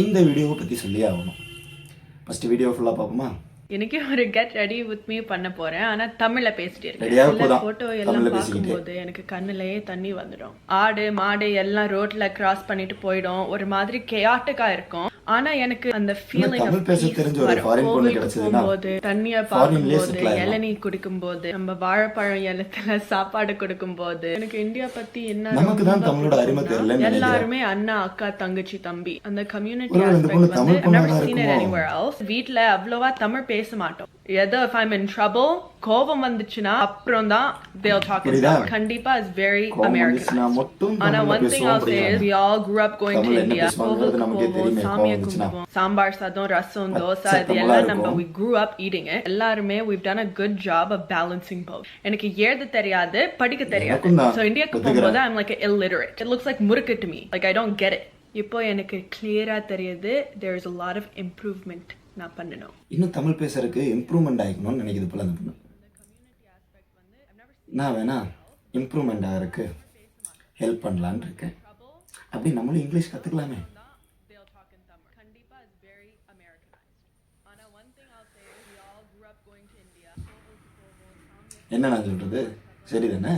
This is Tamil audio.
இந்த வீடியோவை பற்றி சொல்லியே ஆகணும். ஃபஸ்ட்டு வீடியோ ஃபுல்லாக பார்ப்போமா? எனக்கு ஒரு கெட் ரெடி வித் மீ பண்ண போறேன். ஆனா தமிழ்ல பேசிட்டு இருக்கேன். சில போட்டோ எல்லாம் பார்க்கும்போது எனக்கு கண்ணுலயே தண்ணி வந்துடும். ஆடு மாடு எல்லாம் ரோட்ல கிராஸ் பண்ணிட்டு போயிடும். ஒரு மாதிரி கேயாட்டிக்கா இருக்கும். ஆனா எனக்கு அந்த ஃபீலிங் தமிழ் பேச தெரிஞ்ச ஒரு ஃபாரின் பொண்ணு கிடைச்சதுன்னா, போது தண்ணிய பார்க்கும்போது இளநீ குடிக்கும்போது நம்ம வாழைப்பழம் இலத்துல சாப்பாடு கொடுக்கும்போது எனக்கு இந்தியா பத்தி என்ன நமக்கு தான் தமிழோட அருமை தெரியல. எல்லாருமே அண்ணா அக்கா தங்கச்சி தம்பி அந்த கம்யூனிட்டி ஆஸ்பெக்ட் வந்து I've never seen it anywhere else. வீட்ல அவ்வளவா தமிழ் பேச மாட்டோம். ஏதோ if I'm in trouble கோபம் வந்துச்சுன்னா அப்புறம் தான் they'll talk in Tamil. கண்டிப்பா is very Americanized. ஆனா one thing I'll say is we all grew up going to India. சாமியை கும்பிடுவோம். சாம்பார் சாதம் ரசம் தோசை இது எல்லாம் நம்ம we grew up eating it. எல்லாருமே we've done a good job of balancing both. எனக்கு எழுத தெரியாது படிக்க தெரியாது. So இந்தியாக்கு போகும்போது I'm like illiterate. It looks like முறுக்கு to me. Like I don't get it. இப்போ எனக்கு கிளியரா தெரியுது there is a lot of improvement நான் பண்ணணும். இன்னும் தமிழ் பேசுறதுக்கு இம்ப்ரூவ்மெண்ட் ஆகிக்கணும்னு நினைக்குது போல அந்த பொண்ணு. நான் வேணா இம்ப்ரூவ்மெண்ட் ஆகிறதுக்கு ஹெல்ப் பண்ணலான்னு இருக்கேன். அப்படி நம்மளும் இங்கிலீஷ் கற்றுக்கலாமே. என்ன நான் சொல்கிறது சரி தானே?